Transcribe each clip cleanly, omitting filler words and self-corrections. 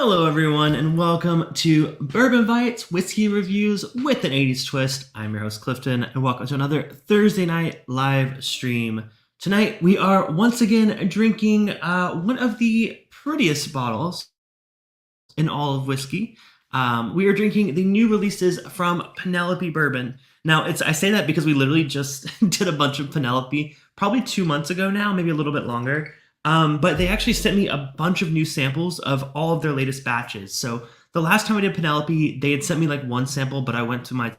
Hello, everyone, and welcome to Bourbon Bites Whiskey Reviews with an 80s twist. I'm your host, Clifton, and welcome to another Thursday night live stream. Tonight, we are once again drinking one of the prettiest bottles in all of whiskey. We are drinking the new releases from Penelope Bourbon. Now, I say that because we literally just did a bunch of Penelope probably 2 months ago now, maybe a little bit longer. But they actually sent me a bunch of new samples of all of their latest batches. So the last time I did Penelope, they had sent me like one sample, but I went to my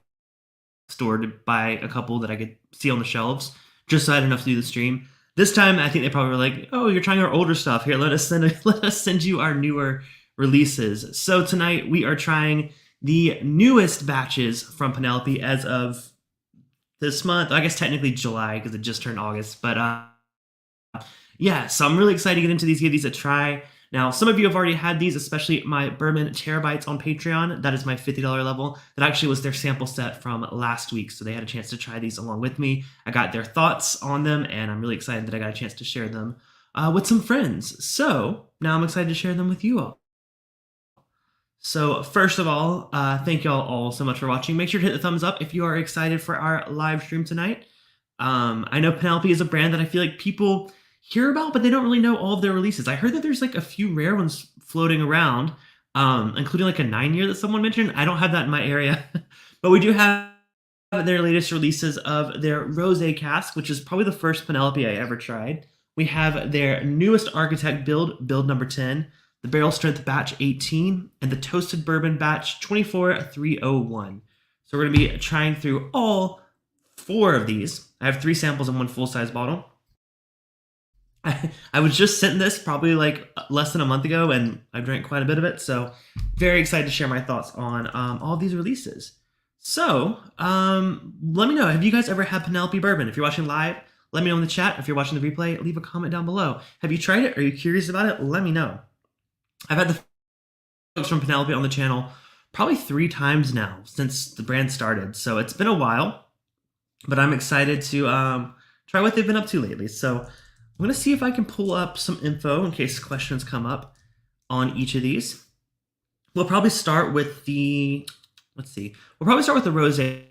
store to buy a couple that I could see on the shelves, just so I had enough to do the stream. This time, I think they probably were like, "Oh, you're trying our older stuff. Here, let us send you our newer releases." So tonight we are trying the newest batches from Penelope as of this month. I guess technically July because it just turned August, but yeah, so I'm really excited to get into these, give these a try. Now, some of you have already had these, especially my Bourbon Terabytes on Patreon. That is my $50 level. That actually was their sample set from last week, so they had a chance to try these along with me. I got their thoughts on them, and I'm really excited that I got a chance to share them with some friends. So now I'm excited to share them with you all. So first of all, thank y'all all so much for watching. Make sure to hit the thumbs up if you are excited for our live stream tonight. I know Penelope is a brand that I feel like people hear about, but they don't really know all of their releases. I heard that there's like a few rare ones floating around, including like a 9-year that someone mentioned. I don't have that in my area, but we do have their latest releases of their Rosé Cask, which is probably the first Penelope I ever tried. We have their newest Architect build number 10, the Barrel Strength Batch 18, and the Toasted Bourbon Batch 24301. So we're going to be trying through all 4 of these. I have 3 samples in one full-size bottle. I was just sent this probably like less than a month ago, and I drank quite a bit of it, so very excited to share my thoughts on all these releases. So let me know, have you guys ever had Penelope Bourbon? If you're watching live, let me know in the chat. If you're watching the replay, leave a comment down below. Have you tried it? Are you curious about it? Let me know. I've had the folks from Penelope on the channel probably 3 times now since the brand started, so it's been a while, but I'm excited to try what they've been up to lately. So I'm going to see if I can pull up some info in case questions come up on each of these. We'll probably start with the, we'll probably start with the Rosé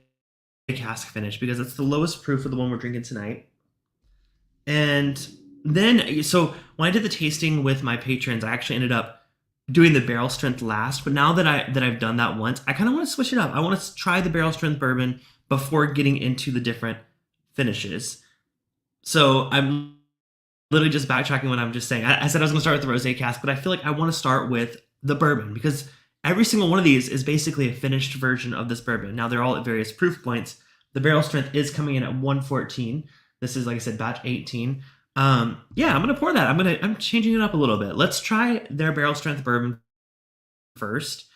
Cask finish because it's the lowest proof of the one we're drinking tonight. And then, so when I did the tasting with my patrons, I actually ended up doing the barrel strength last. But now that I've done that once, I kind of want to switch it up. I want to try the barrel strength bourbon before getting into the different finishes. So I'm literally just backtracking what I'm just saying. I said I was going to start with the Rosé Cask, but I feel like I want to start with the bourbon because every single one of these is basically a finished version of this bourbon. Now, they're all at various proof points. The barrel strength is coming in at 114. This is, like I said, batch 18. Yeah, I'm going to pour that. I'm changing it up a little bit. Let's try their barrel strength bourbon first.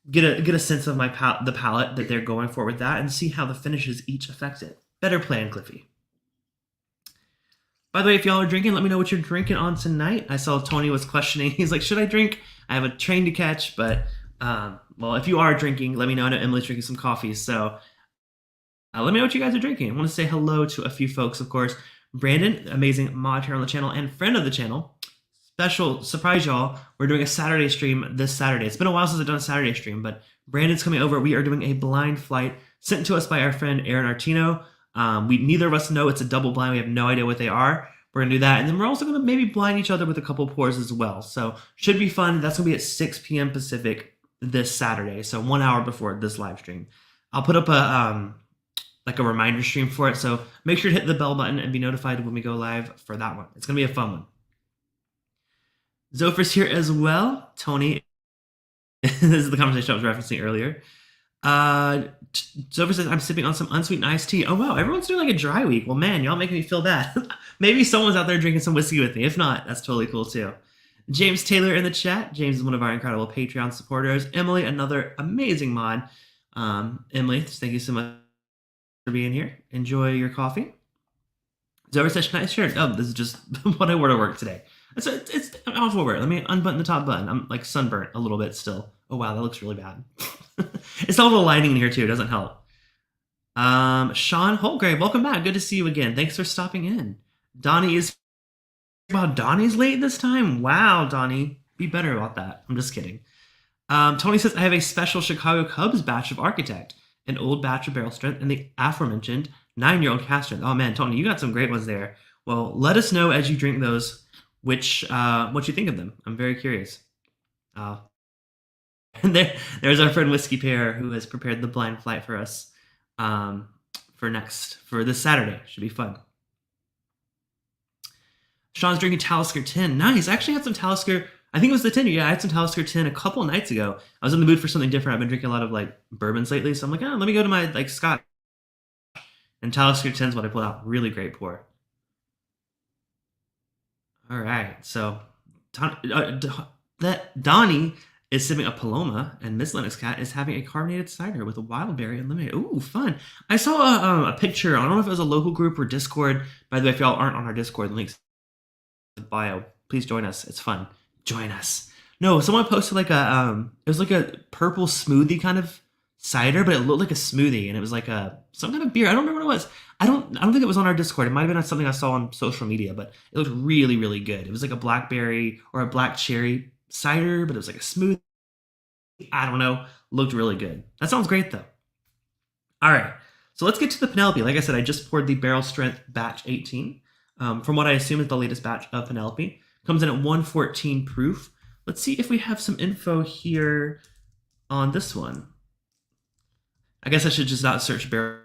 Get a sense of the palate that they're going for with that and see how the finishes each affect it. Better plan, Cliffy. By the way, if y'all are drinking, let me know what you're drinking on tonight. I saw Tony was questioning. He's like, should I drink? I have a train to catch, but, well, if you are drinking, let me know. I know Emily's drinking some coffee, so let me know what you guys are drinking. I want to say hello to a few folks, of course. Brandon, amazing mod here on the channel and friend of the channel. Special surprise, y'all. We're doing a Saturday stream this Saturday. It's been a while since I've done a Saturday stream, but Brandon's coming over. We are doing a blind flight sent to us by our friend Aaron Artino. Neither of us know. It's a double blind. We have no idea what they are. We're going to do that. And then we're also going to maybe blind each other with a couple pours as well. So should be fun. That's going to be at 6 p.m. Pacific this Saturday. So 1 hour before this live stream. I'll put up a reminder stream for it. So make sure to hit the bell button and be notified when we go live for that one. It's going to be a fun one. Zophir's here as well. Tony, this is the conversation I was referencing earlier. Zophir says, I'm sipping on some unsweetened iced tea. Oh, wow. Everyone's doing like a dry week. Well, man, y'all making me feel bad. Maybe someone's out there drinking some whiskey with me. If not, that's totally cool too. James Taylor in the chat. James is one of our incredible Patreon supporters. Emily, another amazing mod. Emily, thank you so much for being here. Enjoy your coffee. Zophir says, nice shirt. Oh, this is just what I wore to work today. It's off over. Let me unbutton the top button. I'm like sunburnt a little bit still. Oh, wow, that looks really bad. It's all the lighting in here too. It doesn't help. Sean Holgrave, welcome back. Good to see you again. Thanks for stopping in. Donnie is... Wow, Donnie's late this time? Wow, Donnie. Be better about that. I'm just kidding. Tony says, I have a special Chicago Cubs batch of Architect, an old batch of Barrel Strength, and the aforementioned 9-year-old Cask Strength. Oh man, Tony, you got some great ones there. Well, let us know as you drink those what you think of them. I'm very curious. Uh, and there's our friend Whiskey Pear who has prepared the blind flight for us um, for this Saturday. Should be fun. Sean's drinking Talisker 10. Nice. I actually had some Talisker. I think it was the 10. Yeah, I had some Talisker 10 a couple of nights ago. I was in the mood for something different. I've been drinking a lot of like bourbons lately, so I'm like, let me go to my like Scotch. And Talisker 10 is what I pulled out. Really great pour. All right, so that Donnie is sipping a Paloma, and Miss Lennox Cat is having a carbonated cider with a wild berry and lemonade. Ooh, fun! I saw a picture. I don't know if it was a local group or Discord. By the way, if y'all aren't on our Discord, links in the bio. Please join us. It's fun. Join us. No, someone posted like it was like a purple smoothie kind of cider, but it looked like a smoothie, and it was like some kind of beer. I don't remember what it was. I don't think it was on our Discord. It might have been on something I saw on social media, but it looked really, really good. It was like a blackberry or a black cherry cider, but it was like a smoothie. I don't know. Looked really good. That sounds great though. All right, so let's get to the Penelope. Like I said, I just poured the Barrel Strength Batch 18 from what I assume is the latest batch of Penelope. Comes in at 114 proof. Let's see if we have some info here on this one. I guess I should just not search barrel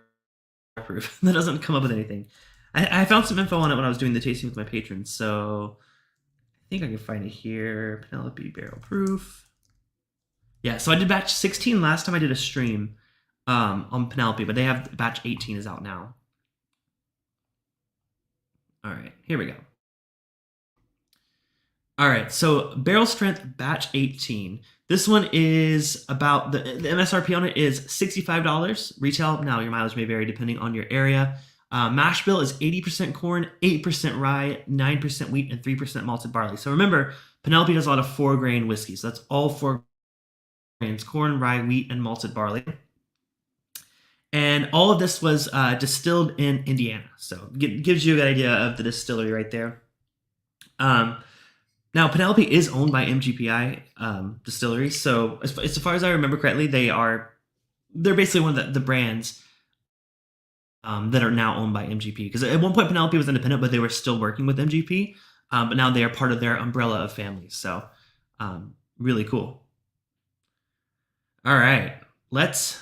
proof. That doesn't come up with anything. I found some info on it when I was doing the tasting with my patrons, so I think I can find it here. Penelope barrel proof. Yeah, so I did batch 16 last time I did a stream on Penelope, but they have batch 18 is out now. All right, here we go. All right, so Barrel Strength Batch 18. This one is about, the MSRP on it is $65 retail. Now, your mileage may vary depending on your area. Mash bill is 80% corn, 8% rye, 9% wheat, and 3% malted barley. So remember, Penelope does a lot of 4-grain whiskey. So that's all 4 grains, corn, rye, wheat, and malted barley. And all of this was distilled in Indiana. So gives you a good idea of the distillery right there. Now, Penelope is owned by MGPI distilleries. So as far as I remember correctly, they're basically one of the brands that are now owned by MGP. Because at one point, Penelope was independent, but they were still working with MGP. But now they are part of their umbrella of families. So really cool. All right, let's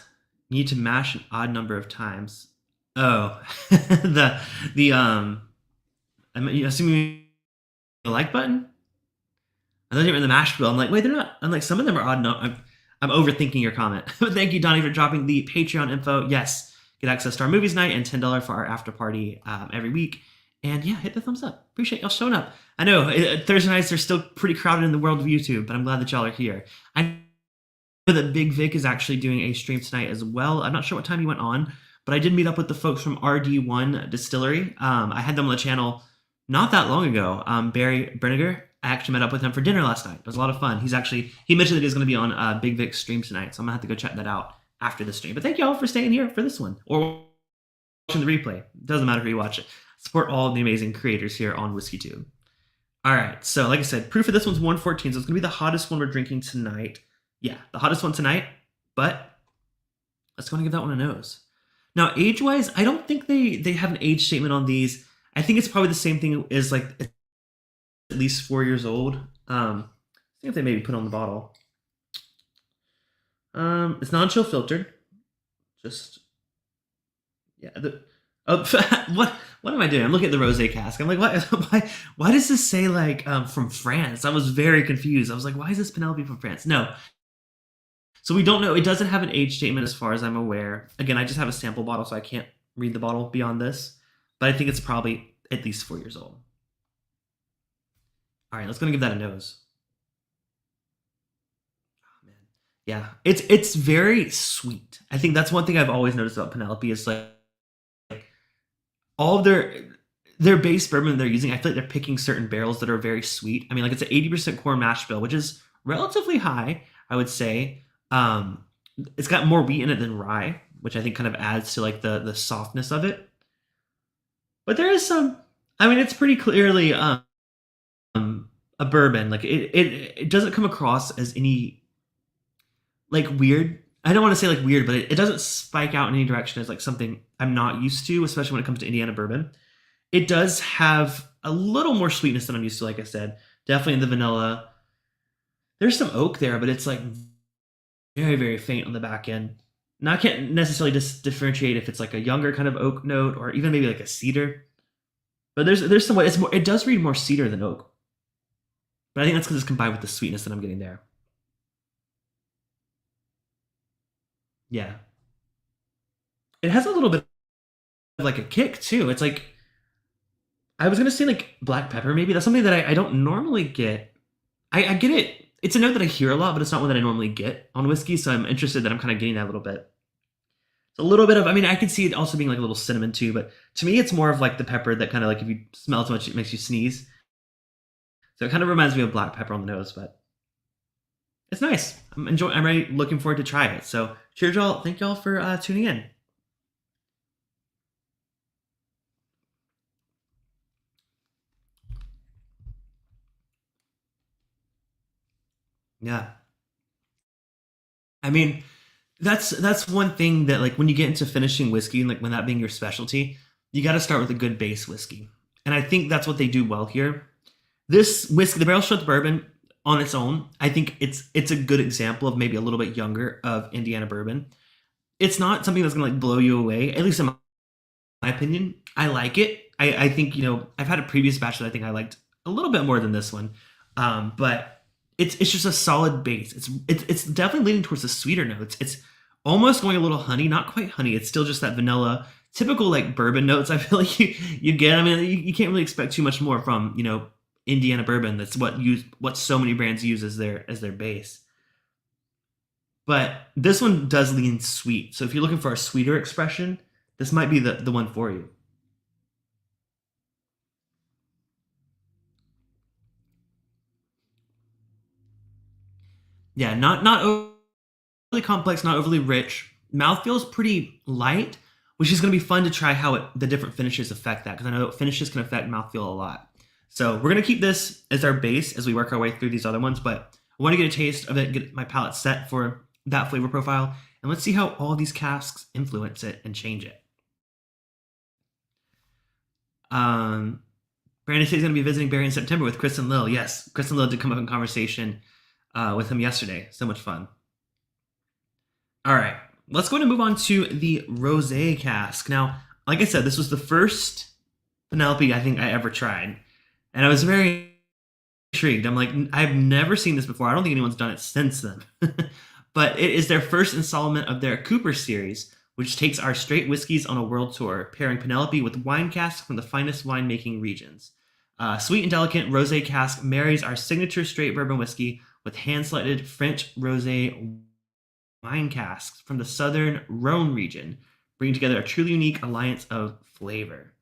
need to mash an odd number of times. Oh, I'm assuming the like button. I thought you were in the mash bill. I'm like, wait, they're not. I'm like, some of them are odd. No, I'm overthinking your comment. But thank you, Donnie, for dropping the Patreon info. Yes, get access to our movies night and $10 for our after party every week. And yeah, hit the thumbs up. Appreciate y'all showing up. I know Thursday nights are still pretty crowded in the world of YouTube, but I'm glad that y'all are here. I know that Big Vic is actually doing a stream tonight as well. I'm not sure what time he went on, but I did meet up with the folks from RD1 Distillery. I had them on the channel not that long ago. Barry Brenniger. I actually met up with him for dinner last night. It was a lot of fun. He mentioned that he's going to be on Big Vic's stream tonight, so I'm going to have to go check that out after the stream. But thank you all for staying here for this one or watching the replay. It doesn't matter if you watch it. Support all the amazing creators here on WhiskeyTube. All right, so like I said, proof of this one's 114, so it's going to be the hottest one we're drinking tonight. Yeah, the hottest one tonight, but let's go and give that one a nose. Now, age-wise, I don't think they have an age statement on these. I think it's probably the same thing as like at least 4 years old. See if they maybe put on the bottle. It's non-chill filtered. Just yeah. What am I doing? I'm looking at the rosé cask. I'm like, why does this say like from France? I was very confused. I was like, why is this Penelope from France? No. So we don't know. It doesn't have an age statement as far as I'm aware. Again, I just have a sample bottle, so I can't read the bottle beyond this. But I think it's probably at least 4 years old. All right, let's go and give that a nose. Oh man, yeah, it's very sweet. I think that's one thing I've always noticed about Penelope is like all of their base bourbon they're using. I feel like they're picking certain barrels that are very sweet. I mean, like it's an 80% corn mash bill, which is relatively high, I would say. It's got more wheat in it than rye, which I think kind of adds to like the softness of it. But there is some. I mean, it's pretty clearly a bourbon. Like it doesn't come across as any like weird. I don't want to say like weird, but it doesn't spike out in any direction as like something I'm not used to, especially when it comes to Indiana bourbon. It does have a little more sweetness than I'm used to, like I said. Definitely in the vanilla. There's some oak there, but it's like very, very faint on the back end. Now I can't necessarily just differentiate if it's like a younger kind of oak note or even maybe like a cedar. But there's some way it's more. It does read more cedar than oak, but I think that's because it's combined with the sweetness that I'm getting there. Yeah, it has a little bit of like a kick too. It's like I was gonna say like black pepper maybe. That's something that I don't normally get. I get it. It's a note that I hear a lot, but it's not one that I normally get on whiskey. So I'm interested that I'm kind of getting that a little bit. It's a little bit of. I mean, I could see it also being like a little cinnamon too, but to me, it's more of like the pepper that kind of like if you smell too much, it makes you sneeze. So it kind of reminds me of black pepper on the nose, but it's nice. I'm enjoying. I'm really looking forward to try it. So cheers, y'all. Thank y'all for tuning in. Yeah. I mean, that's one thing that like when you get into finishing whiskey and like when that being your specialty, you got to start with a good base whiskey, and I think that's what they do well here. This whiskey, the barrel strength bourbon, on its own, I think it's a good example of maybe a little bit younger of Indiana bourbon. It's not something that's gonna like blow you away, at least in my opinion. I like it. I think I've had a previous batch that I think I liked a little bit more than this one, but it's just a solid base. It's definitely leaning towards the sweeter notes. It's almost going a little honey, not quite honey. It's still just that vanilla, typical like bourbon notes. I feel like you get. I mean, you can't really expect too much more from Indiana bourbon. That's what so many brands use as their base. But this one does lean sweet. So if you're looking for a sweeter expression, this might be the one for you. Yeah, not overly complex, not overly rich. Mouth feels pretty light, which is going to be fun to try how the different finishes affect that because I know finishes can affect mouthfeel a lot. So we're going to keep this as our base as we work our way through these other ones, but I want to get a taste of it, get my palate set for that flavor profile, and let's see how all these casks influence it and change it. Um, Brandon says he's going to be visiting Barry in September with Chris and Lil. Yes, Chris and Lil did come up in conversation with him yesterday. So much fun. All right, let's go ahead and move on to the rosé cask. Now, like I said, this was the first Penelope I think I ever tried, and I was very intrigued. I'm like, I've never seen this before. I don't think anyone's done it since then. But it is their first installment of their Cooper series, which takes our straight whiskeys on a world tour, pairing Penelope with wine casks from the finest winemaking regions. Sweet and delicate rosé cask marries our signature straight bourbon whiskey with hand-selected French rosé wine casks from the southern Rhone region, bringing together a truly unique alliance of flavor.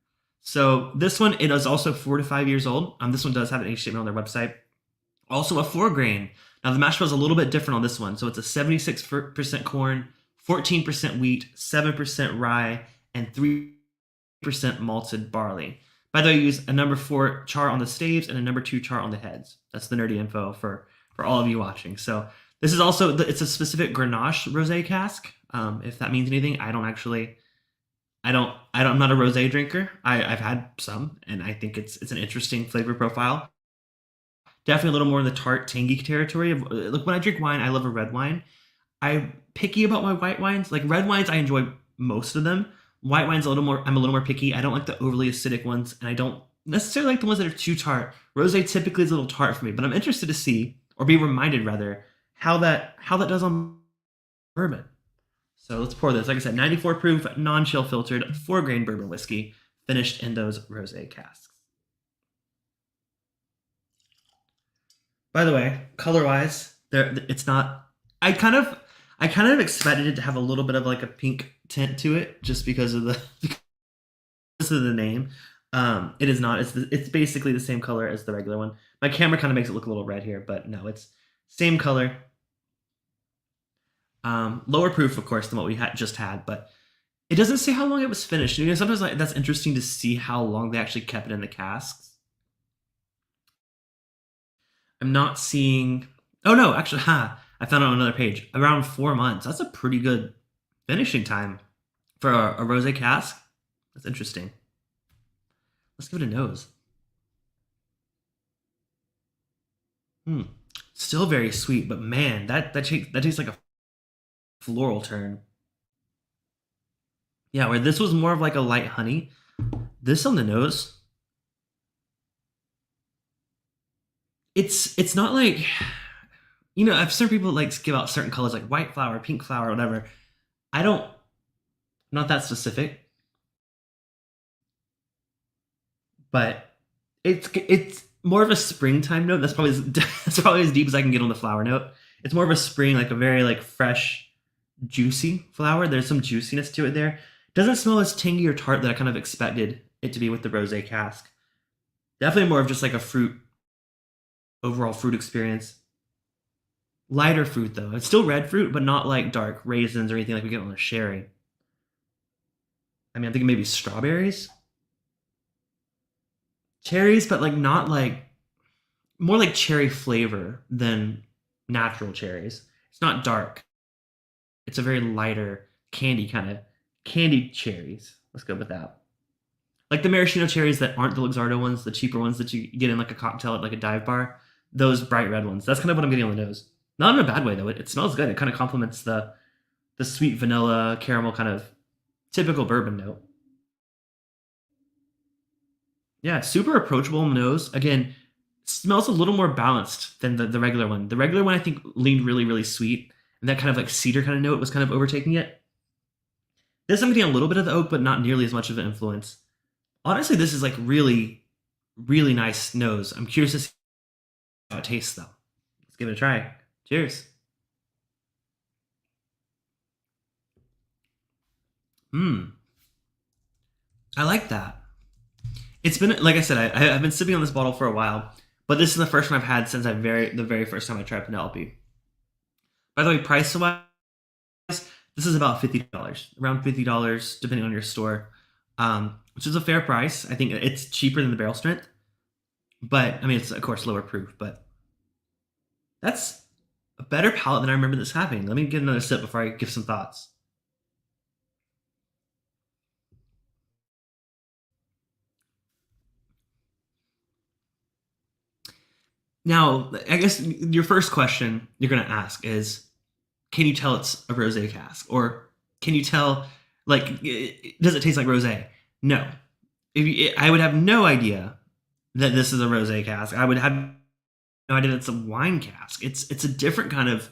So this one, it is also 4 to 5 years old. This one does have an age statement on their website. Also a 4 grain. Now the mash bill is a little bit different on this one. So it's a 76% corn, 14% wheat, 7% rye, and 3% malted barley. By the way, I use a number 4 char on the staves and a number 2 char on the heads. That's the nerdy info for all of you watching. So this is also it's a specific Grenache rosé cask. If that means anything, I don't actually. I'm not a rosé drinker. I've had some, and I think it's an interesting flavor profile. Definitely a little more in the tart, tangy territory. Look, when I drink wine, I love a red wine. I'm picky about my white wines. Like red wines, I enjoy most of them. White wines, a little more. I'm a little more picky. I don't like the overly acidic ones, and I don't necessarily like the ones that are too tart. Rosé typically is a little tart for me, but I'm interested to see or be reminded rather how that does on bourbon. So let's pour this. Like I said, 94 proof, non-chill filtered, 4 grain bourbon whiskey, finished in those rosé casks. By the way, color-wise, it's not. I kind of expected it to have a little bit of like a pink tint to it, just because of the because of the name. It is not. It's basically the same color as the regular one. My camera kind of makes it look a little red here, but no, it's same color. Lower proof, of course, than what we just had, but it doesn't say how long it was finished. Sometimes like that's interesting to see how long they actually kept it in the casks. I'm not seeing. Oh no, actually, I found it on another page. Around 4 months. That's a pretty good finishing time for a rosé cask. That's interesting. Let's give it a nose. Still very sweet, but man, that tastes like a floral turn. Yeah, where this was more of like a light honey. This on the nose, it's not like, I've certain people like give out certain colors like white flower, pink flower, whatever. I don't, not that specific, but it's more of a springtime note. That's probably that's probably as deep as I can get on the flower note. It's more of a spring, like a very like fresh, juicy flower. There's some juiciness to it there. Doesn't smell as tangy or tart that I kind of expected it to be with the rosé cask. Definitely more of just like a fruit, overall fruit experience. Lighter fruit though. It's still red fruit, but not like dark raisins or anything like we get on a sherry. I mean, I'm thinking maybe strawberries, cherries, but like not like, more like cherry flavor than natural cherries. It's not dark. It's a very lighter candy kind of candied cherries. Let's go with that. Like the maraschino cherries that aren't the Luxardo ones, the cheaper ones that you get in like a cocktail at like a dive bar. Those bright red ones. That's kind of what I'm getting on the nose. Not in a bad way though. It smells good. It kind of complements the sweet vanilla caramel kind of typical bourbon note. Yeah, super approachable on the nose. Again, smells a little more balanced than the regular one. The regular one I think leaned really, really sweet. And that kind of like cedar kind of note was kind of overtaking it. This I'm getting a little bit of the oak, but not nearly as much of an influence. Honestly, this is like really, really nice nose. I'm curious to see how it tastes though. Let's give it a try. Cheers. Mmm. I like that. It's been like I said, I've been sipping on this bottle for a while, but this is the first one I've had since the very first time I tried Penelope. By the way, price wise, this is about $50, around $50, depending on your store, which is a fair price. I think it's cheaper than the barrel strength, but I mean, it's of course lower proof, but that's a better palate than I remember this having. Let me get another sip before I give some thoughts. Now, I guess your first question you're going to ask is, can you tell it's a rosé cask, or can you tell, like, does it taste like rosé? No. I would have no idea that this is a rosé cask. I would have no idea it's a wine cask. It's a different kind of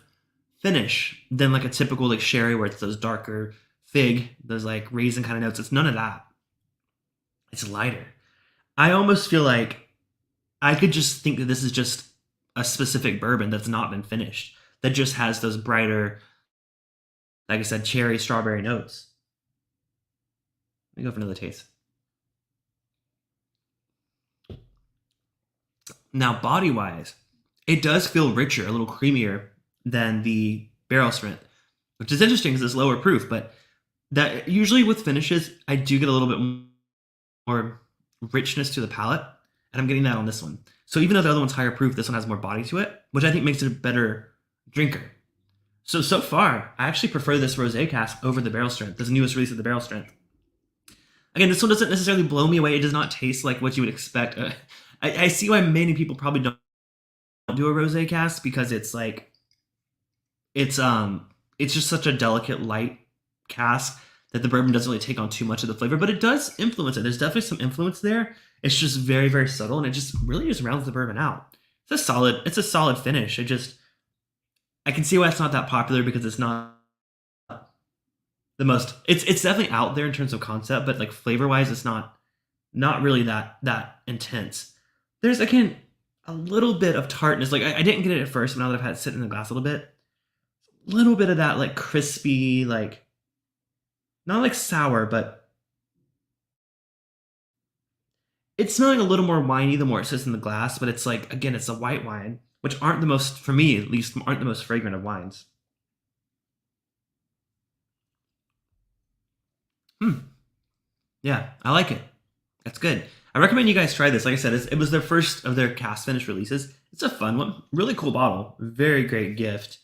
finish than like a typical like sherry where it's those darker fig, those like raisin kind of notes. It's none of that. It's lighter. I almost feel like I could just think that this is just a specific bourbon that's not been finished, that just has those brighter, like I said, cherry, strawberry notes. Let me go for another taste. Now, body wise, it does feel richer, a little creamier than the barrel strength, which is interesting because it's lower proof. But that usually with finishes, I do get a little bit more richness to the palate, and I'm getting that on this one. So even though the other one's higher proof, this one has more body to it, which I think makes it a better drinker. So far, I actually prefer this rosé cask over the barrel strength, this newest release of the barrel strength. Again, this one doesn't necessarily blow me away. It does not taste like what you would expect. I see why many people probably don't do a rosé cask, because it's like it's just such a delicate light cask that the bourbon doesn't really take on too much of the flavor, but it does influence it. There's definitely some influence there. It's just very, very subtle, and it just really just rounds the bourbon out. It's a solid finish. I can see why it's not that popular, because it's not the most, it's definitely out there in terms of concept, but like flavor wise, it's not really that intense. There's again a little bit of tartness. Like I didn't get it at first, but now that I've had it sit in the glass a little bit of that like crispy, like not like sour, but it's smelling a little more winey the more it sits in the glass. But it's like, again, it's a white wine, which aren't the most, for me at least, aren't the most fragrant of wines. Yeah, I like it. That's good. I recommend you guys try this. Like I said, it was their first of their cast finish releases. It's a fun one. Really cool bottle. Very great gift.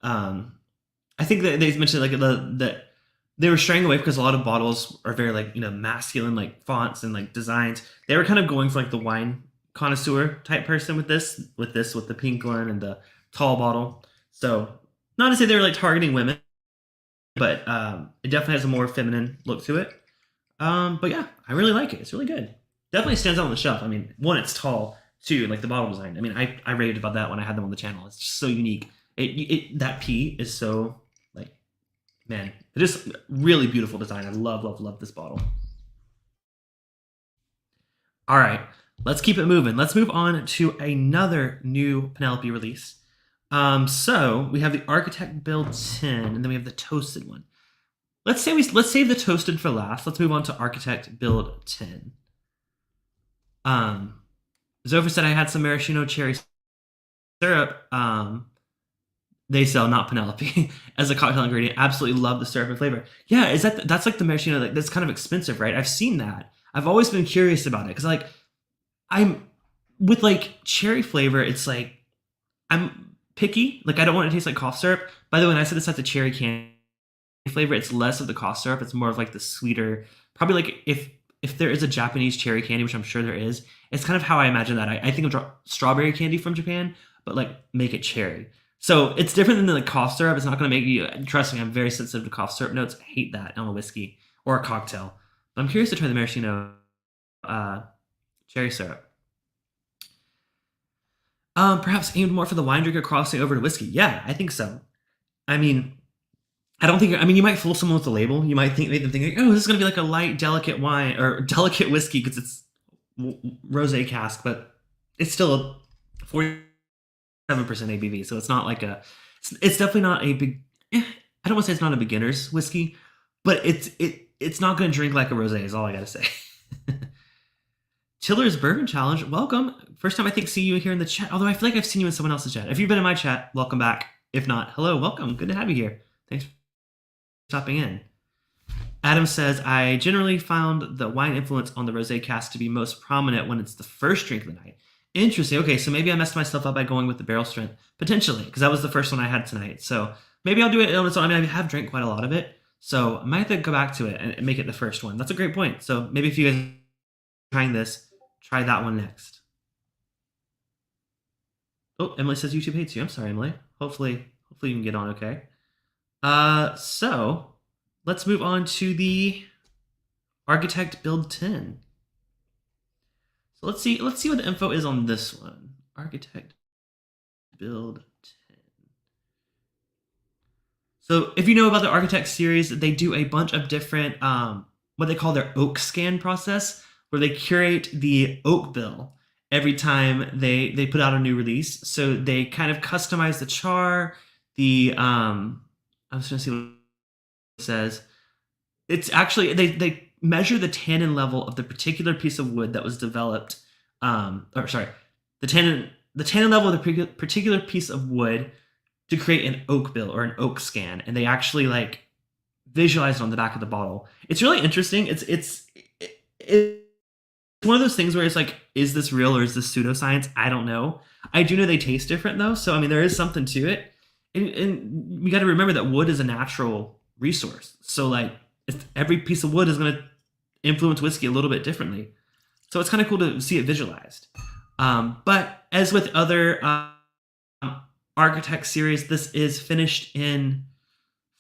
I think that they mentioned like that they were straying away because a lot of bottles are very like masculine like fonts and like designs. They were kind of going for like the wine connoisseur type person with with the pink one and the tall bottle. So not to say they were like targeting women, but it definitely has a more feminine look to it. But yeah, I really like it. It's really good. Definitely stands out on the shelf. I mean, one, it's tall. Two, like the bottle design. I mean, I raved about that when I had them on the channel. It's just so unique. That P is so like, man, it is really beautiful design. I love this bottle. All right, let's keep it moving. Let's move on to another new Penelope release. So we have the Architect Build 10, and then we have the Toasted one. Let's save the Toasted for last. Let's move on to Architect Build 10. Zopher said I had some maraschino cherry syrup. They sell, not Penelope, as a cocktail ingredient. Absolutely love the syrup and flavor. Yeah, that's like the maraschino that's kind of expensive, right? I've seen that. I've always been curious about it because like I'm with like cherry flavor. It's like I'm picky. Like I don't want it to taste like cough syrup. By the way, when I said this has the cherry candy flavor, it's less of the cough syrup. It's more of like the sweeter. Probably like if there is a Japanese cherry candy, which I'm sure there is, it's kind of how I imagine that. I think of strawberry candy from Japan, but like make it cherry. So it's different than the like, cough syrup. It's not going to make you. Trust me, I'm very sensitive to cough syrup notes. I hate that on a whiskey or a cocktail. But I'm curious to try the maraschino cherry syrup. Perhaps aimed more for the wine drinker crossing over to whiskey. Yeah, I think so. I mean, I don't think. I mean, you might fool someone with the label. You might make them think, "Oh, this is going to be like a light, delicate wine or delicate whiskey because it's rosé cask," but it's still a 47% ABV, so it's not like a. It's definitely not a big. I don't want to say it's not a beginner's whiskey, but it's not going to drink like a rosé. Is all I got to say. Tiller's Bourbon Challenge. Welcome. First time I think see you here in the chat. Although I feel like I've seen you in someone else's chat. If you've been in my chat, welcome back. If not, hello, welcome. Good to have you here. Thanks for stopping in. Adam says, I generally found the wine influence on the rosé cask to be most prominent when it's the first drink of the night. Interesting. Okay, so maybe I messed myself up by going with the barrel strength. Potentially, because that was the first one I had tonight. So maybe I'll do it on its own. I mean, I have drank quite a lot of it. So I might have to go back to it and make it the first one. That's a great point. So maybe if you guys are trying this, try that one next. Oh, Emily says YouTube hates you. I'm sorry, Emily. Hopefully you can get on okay. So let's move on to the Architect Build 10. So let's see what the info is on this one. Architect Build 10. So if you know about the Architect series, they do a bunch of different what they call their oak scan process, where they curate the oak bill every time they put out a new release. So they kind of customize the char, the I'm just gonna see what it says. It's actually they measure the tannin level of the particular piece of wood that was developed. The tannin level of the particular piece of wood to create an oak bill or an oak scan, and they actually like visualize it on the back of the bottle. It's really interesting. It's one of those things where it's like, is this real or is this pseudoscience? I don't know. I do know they taste different though, so I mean there is something to it. And we got to remember that wood is a natural resource. So like every piece of wood is going to influence whiskey a little bit differently. So it's kind of cool to see it visualized. But as with other Architect series, this is finished in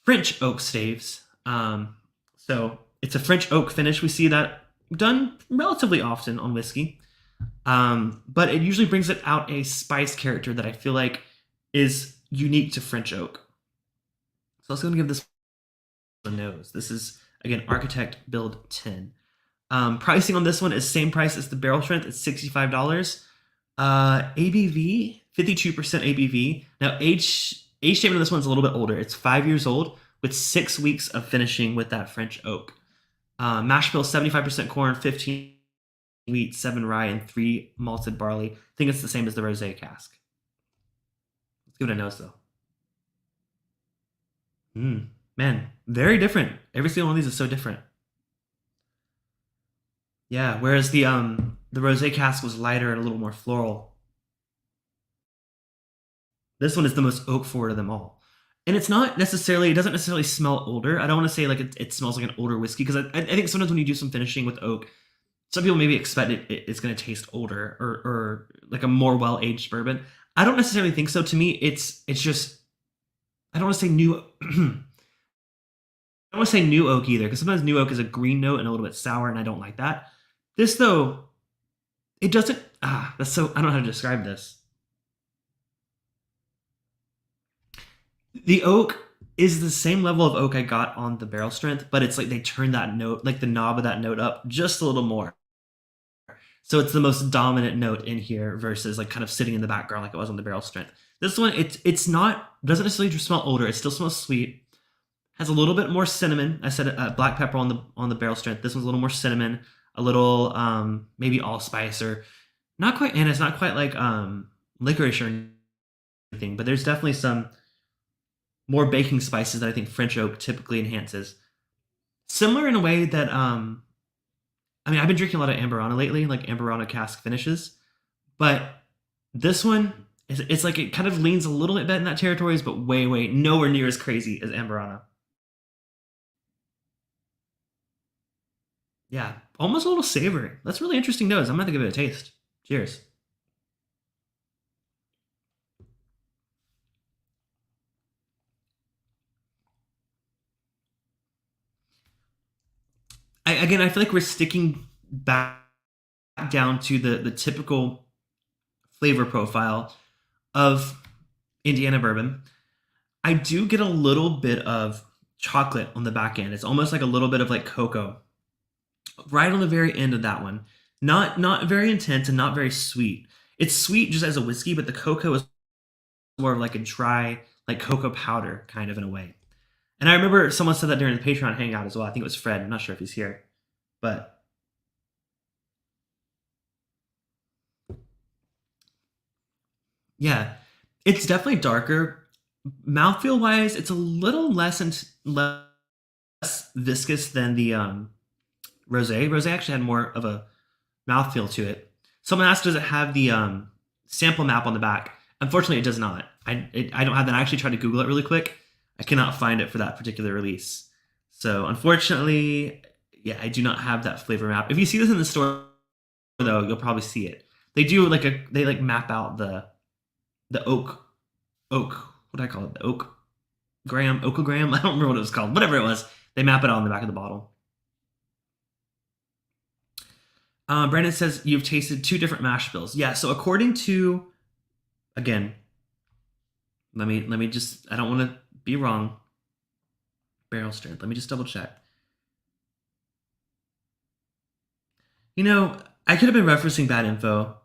French oak staves. So it's a French oak finish. We see that done relatively often on whiskey. But it usually brings it out a spice character that I feel like is unique to French oak. So let's go and give this a nose. This is, again, Architect Build 10. Pricing on this one is same price as the barrel strength. It's $65. ABV, 52% ABV. Now, age statement of this one's a little bit older. It's 5 years old with 6 weeks of finishing with that French oak. Mash bill, 75% corn, 15 wheat, 7 rye, and 3 malted barley. I think it's the same as the rosé cask. Let's give it a nose, though. Man, very different. Every single one of these is so different. Yeah, whereas the rosé cask was lighter and a little more floral. This one is the most oak forward of them all. and it's not necessarily, it doesn't necessarily smell older. I don't want to say like it smells like an older whiskey, because I think sometimes when you do some finishing with oak, some people maybe expect it's going to taste older, or like a more well aged bourbon. I don't necessarily think so. To me, it's just, I don't want to say new. I don't want to say new oak either, because sometimes new oak is a green note and a little bit sour, and I don't like that. This though, it doesn't. That's so, I don't know how to describe this. The oak is the same level of oak I got on the barrel strength, but it's like they turned that note, like the knob of that note up just a little more. So it's the most dominant note in here versus like kind of sitting in the background like it was on the barrel strength. This one, it's not, doesn't necessarily just smell older. It still smells sweet. Has a little bit more cinnamon. I said black pepper on the barrel strength. This one's a little more cinnamon, a little maybe allspice, or not quite, and it's not quite like licorice or anything, but there's definitely some more baking spices that I think French oak typically enhances. Similar in a way that I mean, I've been drinking a lot of Amberana lately, like Amberana cask finishes, but this one it's like it kind of leans a little bit in that territories, but way nowhere near as crazy as Amberana. Yeah, almost a little savory. That's really interesting nose. I'm gonna have to give it a taste. Cheers. I feel like we're sticking back down to the typical flavor profile of Indiana bourbon. I do get a little bit of chocolate on the back end. It's almost like a little bit of like cocoa right on the very end of that one. Not very intense and not very sweet. It's sweet just as a whiskey, but the cocoa is more of like a dry, like cocoa powder kind of in a way. And I remember someone said that during the Patreon hangout as well. I think it was Fred. I'm not sure if he's here, but yeah, it's definitely darker. Mouthfeel wise, it's a little less viscous than the rosé. Rosé actually had more of a mouthfeel to it. Someone asked, does it have the sample map on the back? Unfortunately, it does not. I don't have that. I actually tried to Google it really quick. I cannot find it for that particular release. So unfortunately, yeah, I do not have that flavor map. If you see this in the store, though, you'll probably see it. They do like they like map out the oak. What do I call it? The okogram. I don't remember what it was called. Whatever it was, they map it out on the back of the bottle. Brandon says you've tasted two different mash bills. Yeah. So according to, again, let me just, I don't want to be wrong. Barrel strength. Let me just double check. You know, I could have been referencing bad info.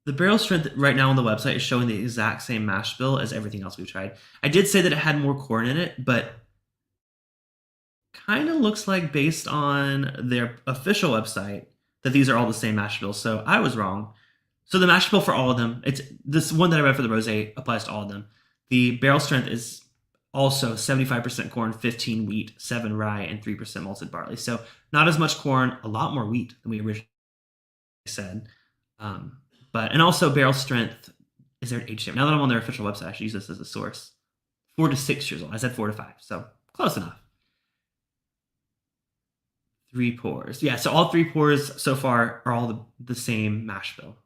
The barrel strength right now on the website is showing the exact same mash bill as everything else we've tried. I did say that it had more corn in it, but kind of looks like, based on their official website, that these are all the same mash bills. So I was wrong. So the mash bill for all of them, it's this one that I read for the rosé applies to all of them. The barrel strength is also 75% corn, 15 wheat, 7 rye, and 3% malted barley. So not as much corn, a lot more wheat than we originally said. But and also barrel strength, is there an age stamp? Now that I'm on their official website, I should use this as a source. 4 to 6 years old. I said 4 to 5, so close enough. 3 pours. Yeah, so all 3 pours so far are all the same mash bill.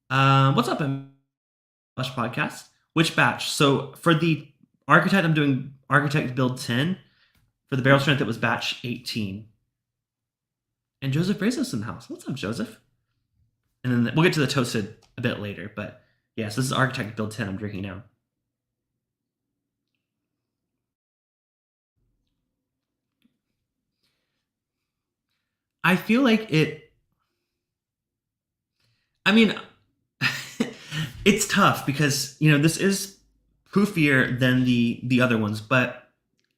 What's up, Flush Podcast? Which batch? So for the Architect, I'm doing Architect Build 10. For the barrel strength, it was batch 18. And Joseph Brazos in the house. What's up, Joseph? And then we'll get to the toasted a bit later. But yes, yeah, so this is Architect Build 10 I'm drinking now. I feel like it. I mean, it's tough because, you know, this is proofier than the other ones, but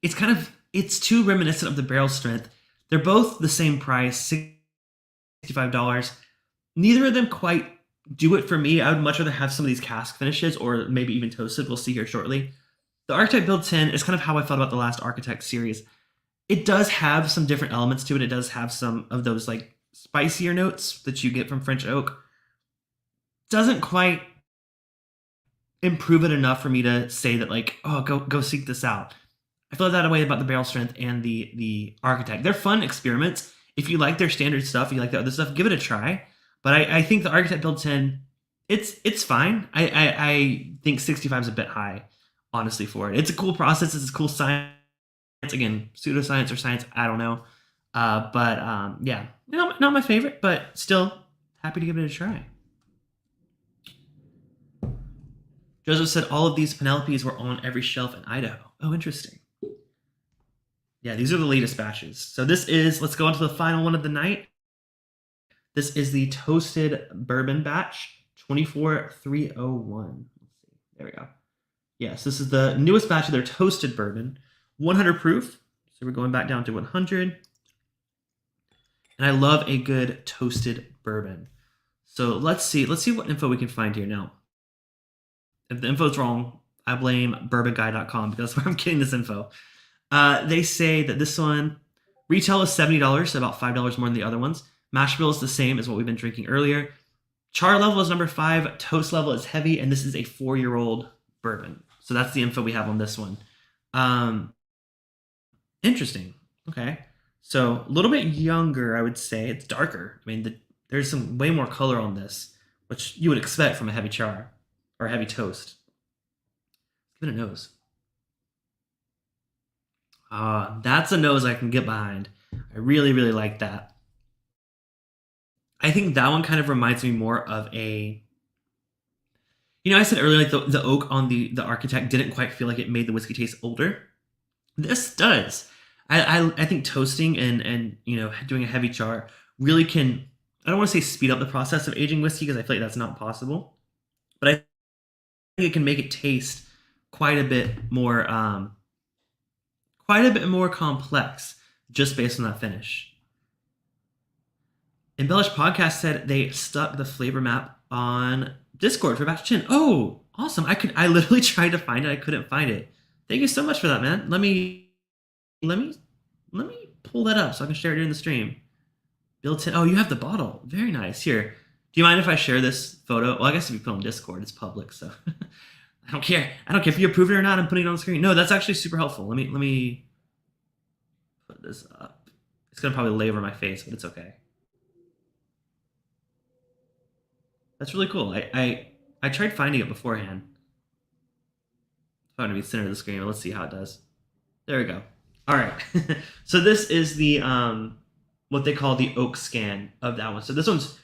it's too reminiscent of the barrel strength. They're both the same price, $65. Neither of them quite do it for me. I would much rather have some of these cask finishes, or maybe even toasted. We'll see here shortly. The Architect Build 10 is kind of how I felt about the last Architect series. It does have some different elements to it. It does have some of those like spicier notes that you get from French oak. Doesn't quite. improve it enough for me to say that like, oh, go seek this out. I feel that way about the barrel strength and the architect. They're fun experiments. If you like their standard stuff, you like the other stuff, give it a try. But I think the architect build 10, it's fine. I think 65 is a bit high, honestly, for it. It's a cool process. It's a cool science. Again, pseudoscience or science, I don't know. Yeah, not my favorite, but still happy to give it a try. Joseph said all of these Penelopes were on every shelf in Idaho. Oh, interesting. Yeah, these are the latest batches. So this is, let's go on to the final one of the night. This is the Toasted Bourbon batch, 24301. Let's see. There we go. Yes, this is the newest batch of their Toasted Bourbon, 100 proof. So we're going back down to 100. And I love a good toasted bourbon. So let's see what info we can find here now. If the info's wrong, I blame bourbonguy.com because that's where I'm getting this info. They say that this one, retail is $70, so about $5 more than the other ones. Mash bill is the same as what we've been drinking earlier. Char level is number 5. Toast level is heavy, and this is a 4-year-old bourbon. So that's the info we have on this one. Interesting. Okay. So a little bit younger, I would say. It's darker. I mean, there's some way more color on this, which you would expect from a heavy char or a heavy toast. Give it a nose. That's a nose I can get behind. I really, really like that. I think that one kind of reminds me more of a... I said earlier, like the oak on the architect didn't quite feel like it made the whiskey taste older. This does. I think toasting and doing a heavy char really can, I don't want to say speed up the process of aging whiskey because I feel like that's not possible, but I think it can make it taste quite a bit more complex just based on that finish. Embellish Podcast said they stuck the flavor map on Discord for batch 10. Oh, awesome. I literally tried to find it. I couldn't find it. Thank you so much for that, man. Let me pull that up so I can share it during the stream. Built in. Oh, you have the bottle. Very nice. Here. Do you mind if I share this photo? Well, I guess if you put it on Discord, it's public, so I don't care. I don't care if you approve it or not. I'm putting it on the screen. No, that's actually super helpful. Let me put this up. It's gonna probably lay over my face, but it's okay. That's really cool. I tried finding it beforehand. It's probably gonna be center of the screen, but let's see how it does. There we go. All right. So this is the what they call the oak scan of that one. So this one's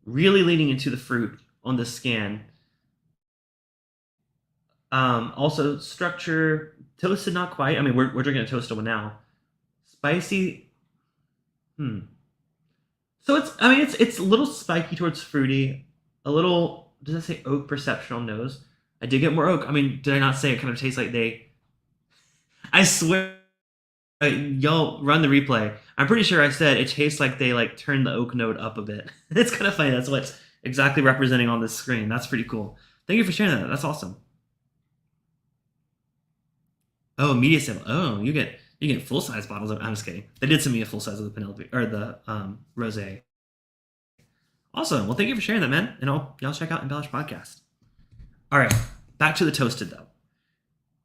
really leaning into the fruit on the scan. Also structure toasted, not quite. I mean, we're drinking a toasted one now. Spicy. So it's a little spiky towards fruity. A little, does it say oak perceptual nose? I did get more oak. I mean, did I not say it kind of tastes like I swear, y'all run the replay. I'm pretty sure I said it tastes like they like turned the oak note up a bit. It's kind of funny. That's what's exactly representing on this screen. That's pretty cool. Thank you for sharing that. That's awesome. Oh, media sample. Oh, you get full size bottles of. I'm just kidding. They did send me a full size of the Penelope or the rosé. Awesome. Well, thank you for sharing that, man. And y'all check out Embellish Podcast. All right, back to the toasted though.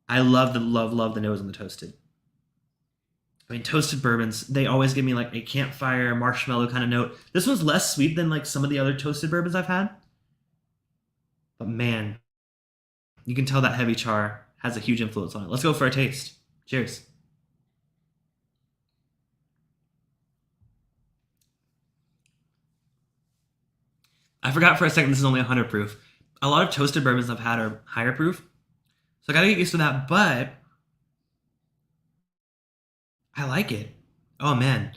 I love the nose on the toasted. I mean, toasted bourbons, they always give me like a campfire marshmallow kind of note. This one's less sweet than like some of the other toasted bourbons I've had. But man, you can tell that heavy char has a huge influence on it. Let's go for a taste. Cheers. I forgot for a second this is only 100 proof. A lot of toasted bourbons I've had are higher proof. So I gotta get used to that, but I like it. Oh man.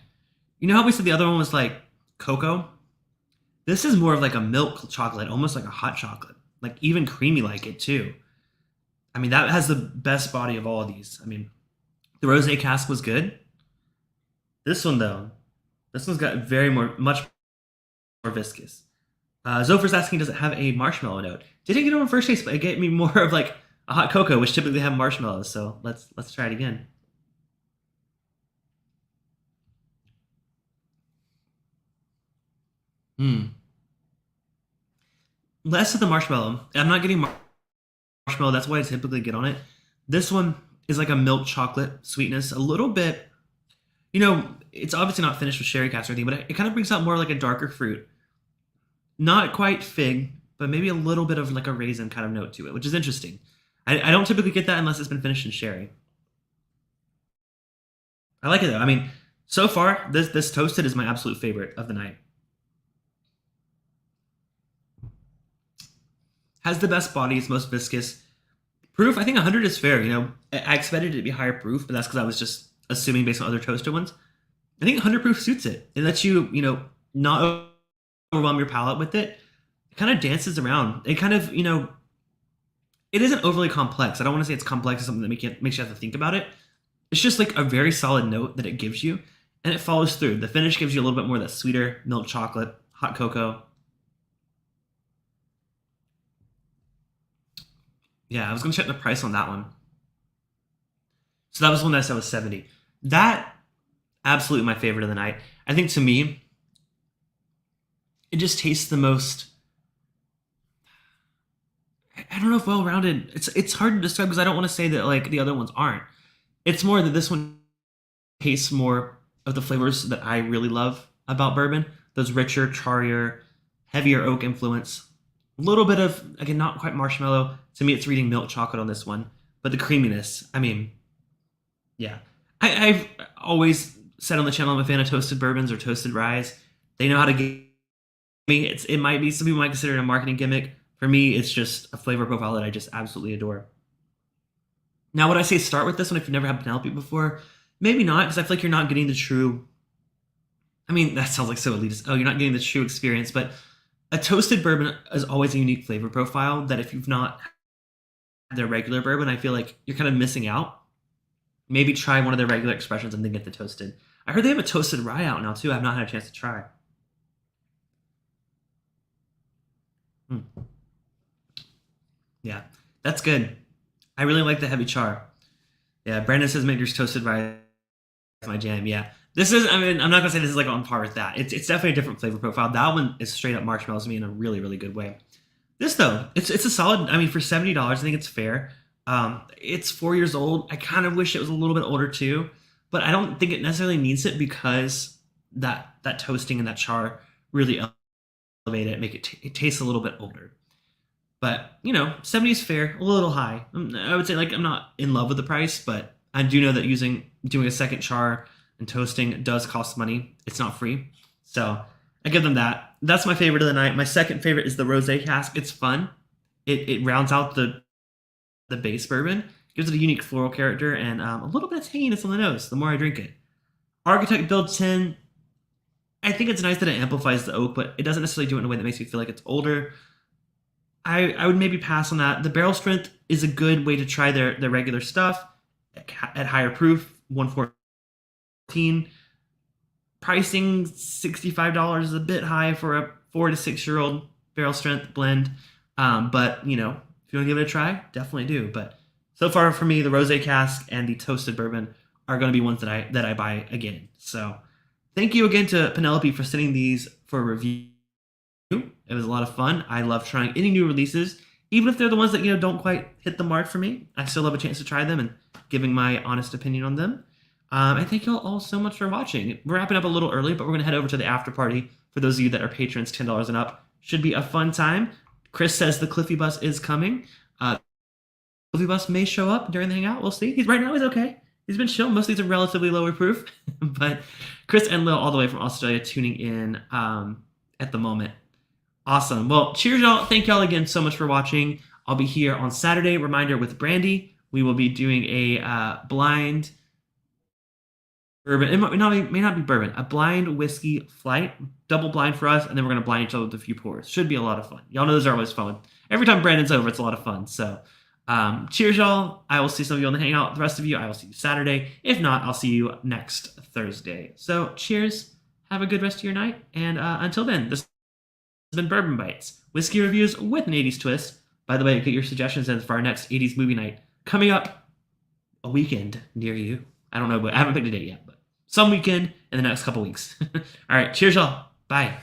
You know how we said the other one was like cocoa? This is more of like a milk chocolate, almost like a hot chocolate. Like even creamy like it too. I mean, that has the best body of all of these. I mean, the Rosé Cask was good. This one though, this one's got much more viscous. Zophir's asking, does it have a marshmallow note? Didn't get it on first taste, but it gave me more of like a hot cocoa, which typically have marshmallows. So let's try it again. Less of the marshmallow. I'm not getting marshmallow. That's what I typically get on it. This one is like a milk chocolate sweetness, a little bit. It's obviously not finished with sherry cask or anything, but it kind of brings out more like a darker fruit. Not quite fig, but maybe a little bit of like a raisin kind of note to it, which is interesting. I don't typically get that unless it's been finished in sherry. I like it though. I mean, so far, this toasted is my absolute favorite of the night. Has the best body, it's most viscous. Proof, I think 100 is fair. I expected it to be higher proof, but that's because I was just assuming based on other toasted ones. I think 100 proof suits it. It lets you, not overwhelm your palate with it. It kind of dances around. It kind of, it isn't overly complex. I don't want to say it's complex or something that makes you have to think about it. It's just like a very solid note that it gives you, and it follows through. The finish gives you a little bit more of that sweeter milk chocolate, hot cocoa. Yeah, I was going to check the price on that one. So that was one that I said was 70. That, absolutely my favorite of the night. I think to me, it just tastes the most, I don't know if well-rounded. It's hard to describe because I don't want to say that like the other ones aren't. It's more that this one tastes more of the flavors that I really love about bourbon. Those richer, charier, heavier oak influence. A little bit of, again, not quite marshmallow. To me, it's reading milk chocolate on this one. But the creaminess, I mean, yeah. I've always said on the channel I'm a fan of toasted bourbons or toasted ryes. They know how to get me. It might be, some people might consider it a marketing gimmick. For me, it's just a flavor profile that I just absolutely adore. Now, would I say start with this one if you've never had Penelope before? Maybe not, because I feel like you're not getting the true... I mean, that sounds like so elitist. Oh, you're not getting the true experience, but a toasted bourbon is always a unique flavor profile that if you've not had their regular bourbon, I feel like you're kind of missing out. Maybe try one of their regular expressions and then get the toasted. I heard they have a toasted rye out now, too. I've not had a chance to try. Yeah, that's good. I really like the heavy char. Yeah, Brandon says Maker's toasted rye is my jam. Yeah, this is, I mean, I'm not gonna say this is like on par with that. It's definitely a different flavor profile. That one is straight up marshmallows to me in a really, really good way. This though, it's a solid, I mean, for $70, I think it's fair. It's 4 years old. I kind of wish it was a little bit older too, but I don't think it necessarily needs it because that toasting and that char really elevate it, make it taste a little bit older. But, 70 is fair, a little high. I would say, like, I'm not in love with the price, but I do know that doing a second char and toasting does cost money. It's not free. So I give them that. That's my favorite of the night. My second favorite is the Rosé Cask. It's fun. It rounds out the base bourbon, gives it a unique floral character, and a little bit of tanginess on the nose the more I drink it. Architect Build 10, I think it's nice that it amplifies the oak, but it doesn't necessarily do it in a way that makes me feel like it's older. I would maybe pass on that. The barrel strength is a good way to try their regular stuff at higher proof, 114. Pricing $65 is a bit high for a 4 to 6 year old barrel strength blend. But if you want to give it a try, definitely do. But so far for me, the Rosé Cask and the toasted bourbon are going to be ones that I buy again. So thank you again to Penelope for sending these for review. It was a lot of fun. I love trying any new releases, even if they're the ones that don't quite hit the mark for me. I still have a chance to try them and giving my honest opinion on them. And thank you all so much for watching. We're wrapping up a little early, but we're going to head over to the after party for those of you that are patrons, $10 and up. Should be a fun time. Chris says the Cliffy bus is coming. Cliffy bus may show up during the hangout. We'll see. Right now he's okay. He's been chill. Most of these are relatively lower proof, but Chris and Lil all the way from Australia tuning in at the moment. Awesome. Well, cheers, y'all. Thank y'all again so much for watching. I'll be here on Saturday. Reminder with Brandy. We will be doing a blind bourbon. It may not be bourbon. A blind whiskey flight. Double blind for us. And then we're going to blind each other with a few pours. Should be a lot of fun. Y'all know those are always fun. Every time Brandon's over, it's a lot of fun. So cheers, y'all. I will see some of you on the hangout. The rest of you, I will see you Saturday. If not, I'll see you next Thursday. So cheers. Have a good rest of your night. And until then, this has been Bourbon Bites, whiskey reviews with an 80s twist. By the way, get your suggestions in for our next 80s movie night coming up a weekend near you. I don't know, but I haven't picked a date yet, but some weekend in the next couple weeks. All right, cheers, y'all. Bye.